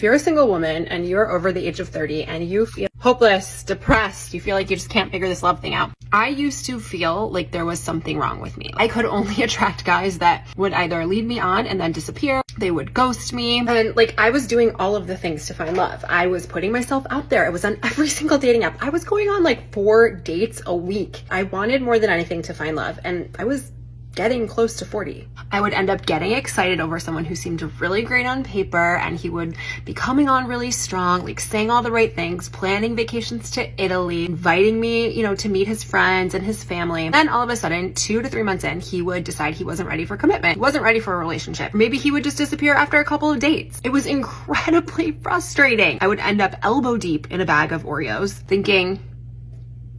If you're a single woman and you're over the age of 30 and you feel hopeless, depressed, you feel like you just can't figure this love thing out. I used to feel like there was something wrong with me. I could only attract guys that would either lead me on and then disappear. They would ghost me. And like, I was doing all of the things to find love. I was putting myself out there. I was on every single dating app. I was going on like 4 dates a week. I wanted more than anything to find love. And I was getting close to 40. I would end up getting excited over someone who seemed really great on paper, and he would be coming on really strong, like saying all the right things, planning vacations to Italy, inviting me, to meet his friends and his family. Then all of a sudden, 2 to 3 months in, he would decide he wasn't ready for commitment. He wasn't ready for a relationship. Maybe he would just disappear after a couple of dates. It was incredibly frustrating. I would end up elbow deep in a bag of Oreos thinking,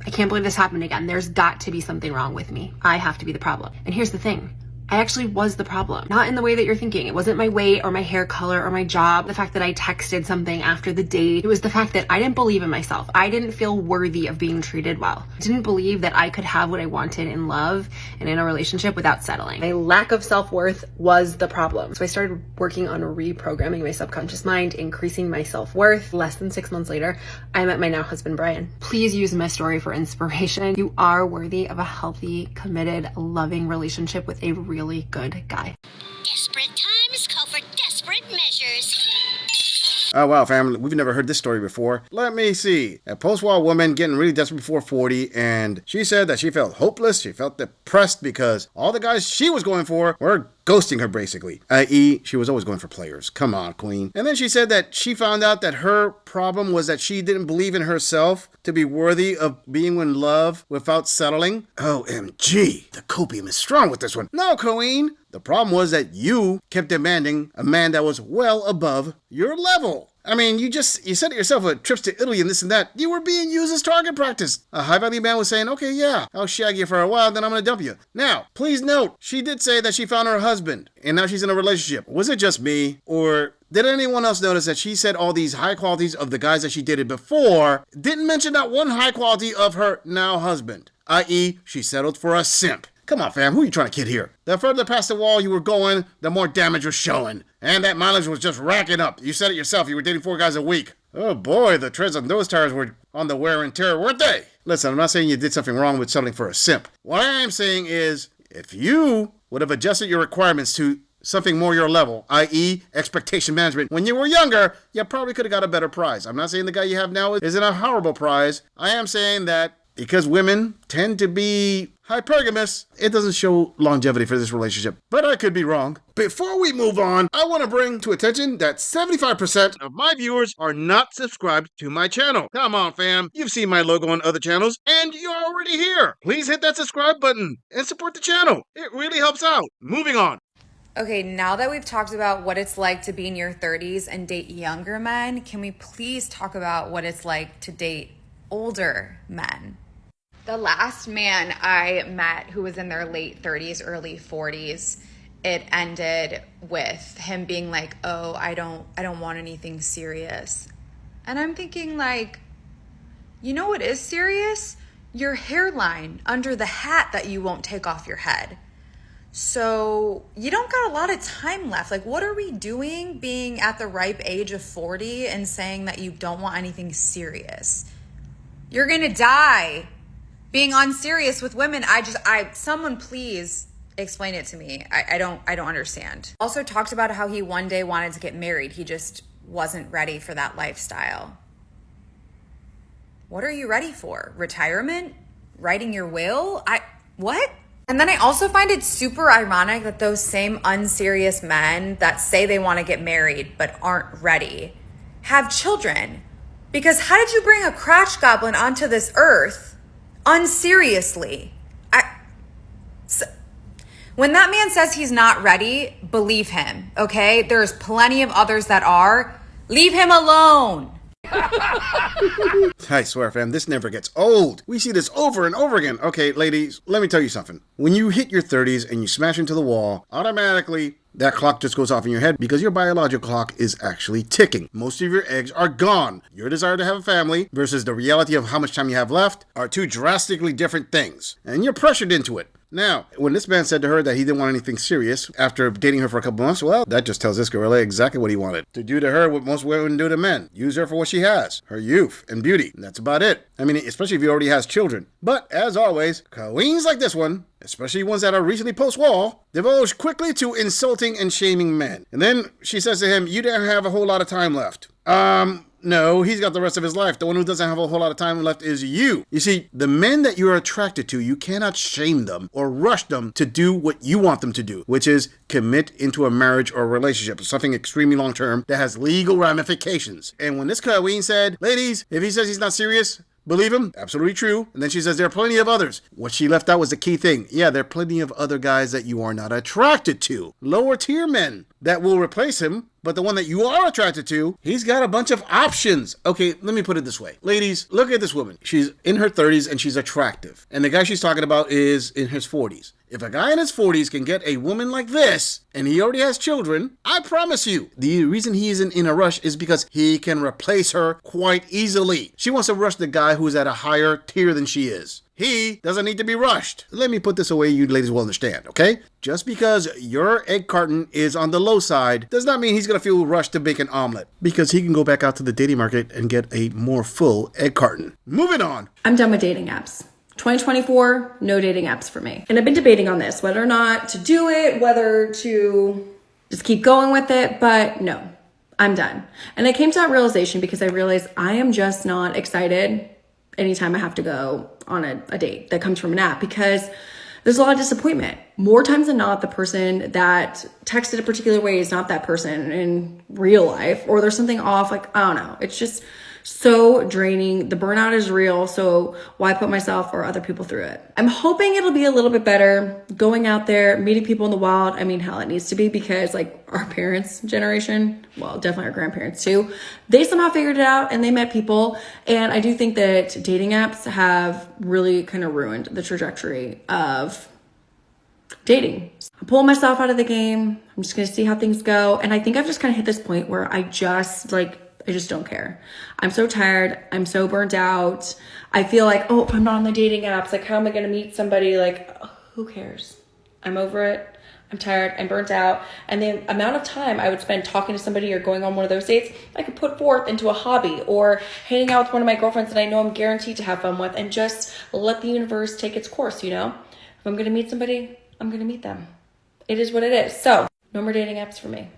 I can't believe this happened again. There's got to be something wrong with me. I have to be the problem. And here's the thing. I actually was the problem. Not in the way that you're thinking. It wasn't my weight or my hair color or my job, the fact that I texted something after the date. It was the fact that I didn't believe in myself. I didn't feel worthy of being treated well. I didn't believe that I could have what I wanted in love and in a relationship without settling. My lack of self-worth was the problem. So I started working on reprogramming my subconscious mind, increasing my self-worth. Less than 6 months later, I met my now husband, Brian. Please use my story for inspiration. You are worthy of a healthy, committed, loving relationship with a really good guy. Desperate times call for desperate measures. Oh, wow, family. We've never heard this story before. Let me see. A post-war woman getting really desperate before 40, and she said that she felt hopeless. She felt depressed because all the guys she was going for were ghosting her, basically. I.e., she was always going for players. Come on, queen. And then she said that she found out that her problem was that she didn't believe in herself to be worthy of being in love without settling. OMG. The copium is strong with this one. No, queen. The problem was that you kept demanding a man that was well above your level. I mean, you said it yourself with trips to Italy and this and that. You were being used as target practice. A high-value man was saying, okay, yeah, I'll shag you for a while, then I'm going to dump you. Now, please note, she did say that she found her husband, and now she's in a relationship. Was it just me, or did anyone else notice that she said all these high qualities of the guys that she dated before, didn't mention that one high quality of her now husband, i.e., she settled for a simp? Come on, fam, who are you trying to kid here? The further past the wall you were going, the more damage was showing. And that mileage was just racking up. You said it yourself, you were dating 4 guys a week. Oh boy, the treads on those tires were on the wear and tear, weren't they? Listen, I'm not saying you did something wrong with settling for a simp. What I am saying is, if you would have adjusted your requirements to something more your level, i.e. expectation management, when you were younger, you probably could have got a better prize. I'm not saying the guy you have now isn't a horrible prize. I am saying that because women tend to be hypergamous, it doesn't show longevity for this relationship. But I could be wrong. Before we move on, I want to bring to attention that 75% of my viewers are not subscribed to my channel. Come on, fam. You've seen my logo on other channels, and you're already here. Please hit that subscribe button and support the channel. It really helps out. Moving on. Okay, now that we've talked about what it's like to be in your 30s and date younger men, can we please talk about what it's like to date older men? The last man I met who was in their late 30s, early 40s, it ended with him being like, oh, I don't want anything serious. And I'm thinking like, you know what is serious? Your hairline under the hat that you won't take off your head. So you don't got a lot of time left. Like, what are we doing being at the ripe age of 40 and saying that you don't want anything serious? You're going to die being unserious with women. Someone please explain it to me. I don't understand. Also talked about how he one day wanted to get married. He just wasn't ready for that lifestyle. What are you ready for? Retirement? Writing your will? What? And then I also find it super ironic that those same unserious men that say they want to get married but aren't ready have children. Because how did you bring a crotch goblin onto this earth unseriously? When that man says he's not ready, believe him, okay? There's plenty of others that are. Leave him alone. I swear, fam, this never gets old. We see this over and over again. Okay, ladies, let me tell you something. When you hit your 30s and you smash into the wall, automatically that clock just goes off in your head because your biological clock is actually ticking. Most of your eggs are gone. Your desire to have a family versus the reality of how much time you have left are two drastically different things. And you're pressured into it. Now, when this man said to her that he didn't want anything serious after dating her for a couple months, well, that just tells this gorilla exactly what he wanted. To do to her what most women do to men. Use her for what she has. Her youth and beauty. And that's about it. I mean, especially if he already has children. But, as always, queens like this one, especially ones that are recently post-wall, divulge quickly to insulting and shaming men. And then she says to him, you don't have a whole lot of time left. No, he's got the rest of his life. The one who doesn't have a whole lot of time left is you. You see, the men that you're attracted to, you cannot shame them or rush them to do what you want them to do, which is commit into a marriage or a relationship, something extremely long-term that has legal ramifications. And when this queen said, ladies, if he says he's not serious, believe him, absolutely true. And then she says there are plenty of others. What she left out was the key thing. Yeah, there are plenty of other guys that you are not attracted to. Lower tier men that will replace him. But the one that you are attracted to, he's got a bunch of options. Okay, let me put it this way. Ladies, look at this woman. She's in her 30s and she's attractive. And the guy she's talking about is in his 40s. If a guy in his 40s can get a woman like this, and he already has children, I promise you, the reason he isn't in a rush is because he can replace her quite easily. She wants to rush the guy who's at a higher tier than she is. He doesn't need to be rushed. Let me put this away, you ladies will understand, okay? Just because your egg carton is on the low side does not mean he's going to feel rushed to bake an omelet, because he can go back out to the dating market and get a more full egg carton. Moving on. I'm done with dating apps. 2024, no dating apps for me. And I've been debating on this, whether or not to do it, whether to just keep going with it, but no, I'm done. And I came to that realization because I realized I am just not excited anytime I have to go on a date that comes from an app, because there's a lot of disappointment. More times than not, the person that texted a particular way is not that person in real life, or there's something off. Like, I don't know. It's just so draining. The burnout is real. So why put myself or other people through it? I'm hoping it'll be a little bit better going out there, meeting people in the wild. I mean, hell, it needs to be, because like our parents' generation, well, definitely our grandparents too, they somehow figured it out and they met people. And I do think that dating apps have really kind of ruined the trajectory of dating. I'm pulling myself out of the game. I'm just going to see how things go. And I think I've just kind of hit this point where I just don't care. I'm so tired. I'm so burnt out. I feel like, oh, if I'm not on the dating apps, like, how am I going to meet somebody? Like, who cares? I'm over it. I'm tired. I'm burnt out. And the amount of time I would spend talking to somebody or going on one of those dates, I could put forth into a hobby or hanging out with one of my girlfriends that I know I'm guaranteed to have fun with, and just let the universe take its course, you know? If I'm going to meet somebody, I'm going to meet them. It is what it is. So, no more dating apps for me.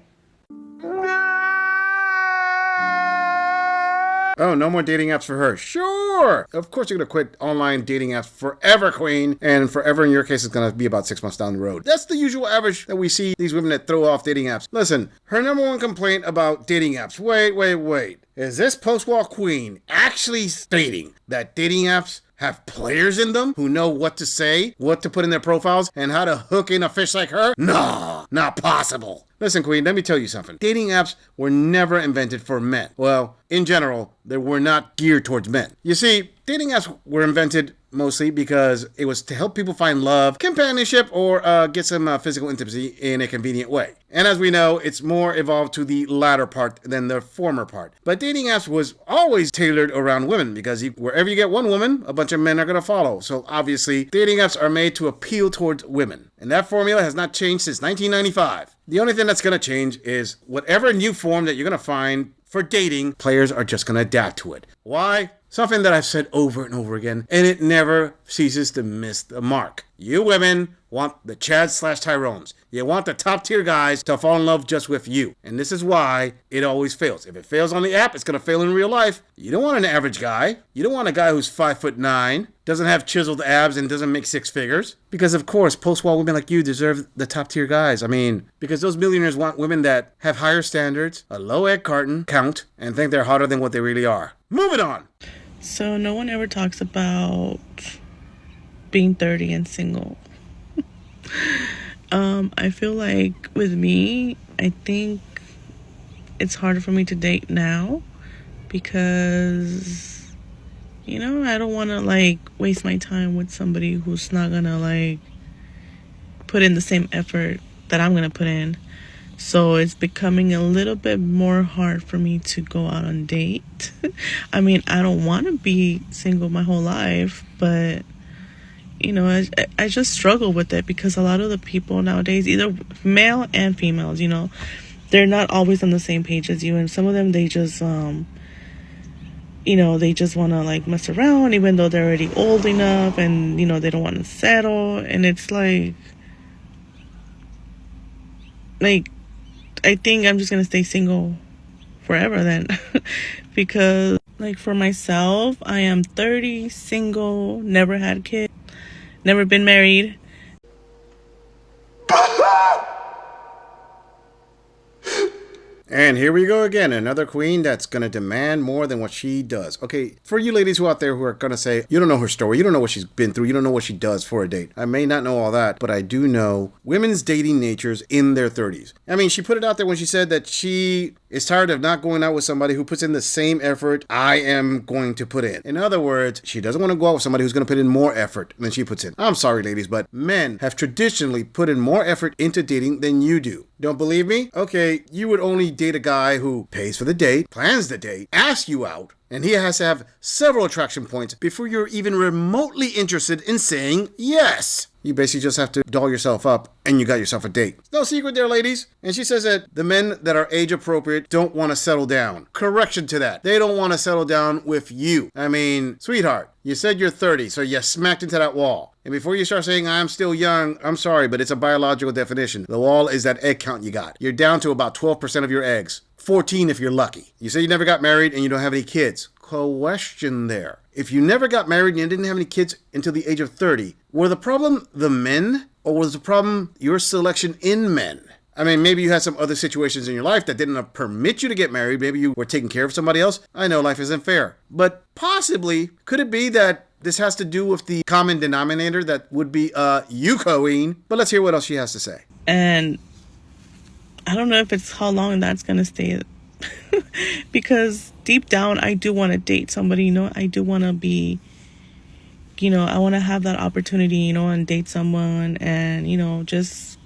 Oh, no more dating apps for her. Sure. Of course you're going to quit online dating apps forever, queen. And forever in your case is going to be about 6 months down the road. That's the usual average that we see these women that throw off dating apps. Listen, her number one complaint about dating apps. Wait. Is this post-wall queen actually stating that dating apps have players in them who know what to say, what to put in their profiles, and how to hook in a fish like her? No, not possible. Listen, queen, let me tell you something. Dating apps were never invented for men. Well, in general, they were not geared towards men. You see, dating apps were invented mostly because it was to help people find love, companionship, or get some physical intimacy in a convenient way. And as we know, it's more evolved to the latter part than the former part. But dating apps was always tailored around women, because wherever you get one woman, a bunch of men are going to follow. So obviously, dating apps are made to appeal towards women. And that formula has not changed since 1995. The only thing that's going to change is whatever new form that you're going to find for dating, players are just going to adapt to it. Why? Something that I've said over and over again, and it never ceases to miss the mark. You women want the Chads/Tyrones. You want the top tier guys to fall in love just with you. And this is why it always fails. If it fails on the app, it's going to fail in real life. You don't want an average guy. You don't want a guy who's 5'9", doesn't have chiseled abs, and doesn't make 6 figures. Because of course, post-wall women like you deserve the top tier guys. I mean, because those millionaires want women that have higher standards, a low egg carton count, and think they're hotter than what they really are. Moving on. So no one ever talks about being 30 and single. I feel like with me, I think it's harder for me to date now because, you know, I don't want to waste my time with somebody who's not going to put in the same effort that I'm going to put in. So it's becoming a little bit more hard for me to go out on date. I mean, I don't want to be single my whole life, but I just struggle with it because a lot of the people nowadays, either male and females, they're not always on the same page as you. And some of them, they just, they just want to like mess around even though they're already old enough, and, they don't want to settle. And it's like, I think I'm just going to stay single forever then. Because like for myself, I am 30, single, never had kids, never been married. And here we go again, another queen that's going to demand more than what she does. Okay, for you ladies who out there who are going to say, you don't know her story, you don't know what she's been through, you don't know what she does for a date. I may not know all that, but I do know women's dating natures in their 30s. I mean, she put it out there when she said that she is tired of not going out with somebody who puts in the same effort I am going to put in. In other words, she doesn't want to go out with somebody who's going to put in more effort than she puts in. I'm sorry, ladies, but men have traditionally put in more effort into dating than you do. Don't believe me? Okay, you would only date a guy who pays for the date, plans the date, asks you out, and he has to have several attraction points before you're even remotely interested in saying yes. You basically just have to doll yourself up and you got yourself a date. No secret there, ladies. And she says that the men that are age appropriate don't want to settle down. Correction to that. They don't want to settle down with you. I mean, sweetheart, you said you're 30, so you smacked into that wall. And before you start saying, I'm still young, I'm sorry, but it's a biological definition. The wall is that egg count you got. You're down to about 12% of your eggs. 14 if you're lucky. You say you never got married and you don't have any kids. Question there. If you never got married and you didn't have any kids until the age of 30, were the problem the men, or was the problem your selection in men? I mean, maybe you had some other situations in your life that didn't permit you to get married. Maybe you were taking care of somebody else. I know life isn't fair. But possibly, could it be that this has to do with the common denominator that would be you, Colleen? But let's hear what else she has to say. And I don't know if it's how long that's going to stay. Because deep down, I do want to date somebody, I do want to be, I want to have that opportunity, and date someone and, just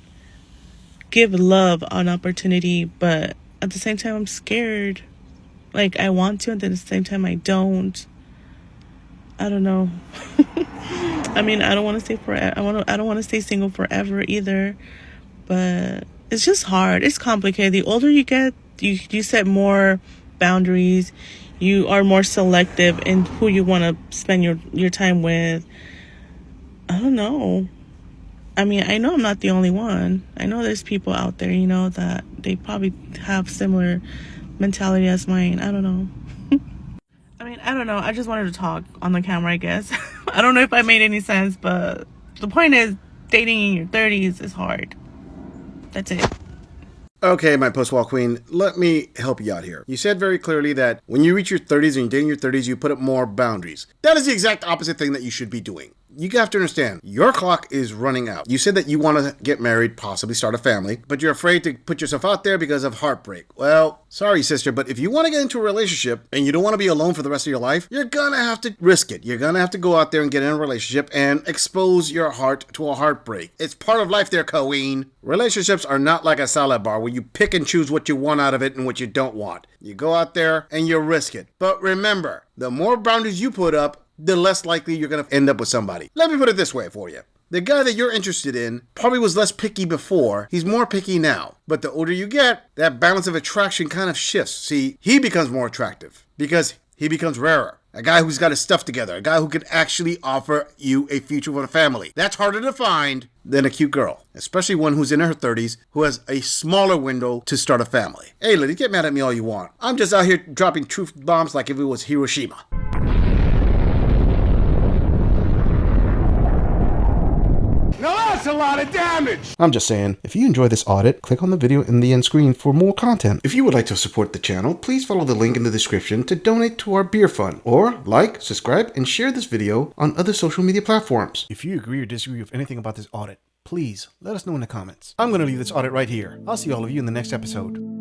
give love an opportunity. But at the same time, I'm scared. Like, I want to, and then at the same time, I don't. I don't know. I mean, I don't want to stay forever. I don't want to stay single forever either. But it's just hard. It's complicated. The older you get, you set more boundaries. You are more selective in who you want to spend your time with. I don't know. I mean, I know I'm not the only one. I know there's people out there, that they probably have similar mentality as mine. I don't know. I mean, I don't know. I just wanted to talk on the camera, I guess. I don't know if I made any sense, but the point is, dating in your 30s is hard. That's it. Okay, my post-wall queen, let me help you out here. You said very clearly that when you reach your 30s and you're dating your 30s, you put up more boundaries. That is the exact opposite thing that you should be doing. You have to understand, your clock is running out. You said that you want to get married, possibly start a family, but you're afraid to put yourself out there because of heartbreak. Well, sorry, sister, but if you want to get into a relationship and you don't want to be alone for the rest of your life, you're going to have to risk it. You're going to have to go out there and get in a relationship and expose your heart to a heartbreak. It's part of life there, Colleen. Relationships are not like a salad bar where you pick and choose what you want out of it and what you don't want. You go out there and you risk it. But remember, the more boundaries you put up, the less likely you're going to end up with somebody. Let me put it this way for you. The guy that you're interested in probably was less picky before. He's more picky now. But the older you get, that balance of attraction kind of shifts. See, he becomes more attractive because he becomes rarer. A guy who's got his stuff together. A guy who can actually offer you a future with a family. That's harder to find than a cute girl. Especially one who's in her 30s who has a smaller window to start a family. Hey, ladies, get mad at me all you want. I'm just out here dropping truth bombs like if it was Hiroshima. Now that's a lot of damage! I'm just saying, if you enjoy this audit, click on the video in the end screen for more content. If you would like to support the channel, please follow the link in the description to donate to our beer fund. Or like, subscribe, and share this video on other social media platforms. If you agree or disagree with anything about this audit, please let us know in the comments. I'm going to leave this audit right here. I'll see all of you in the next episode.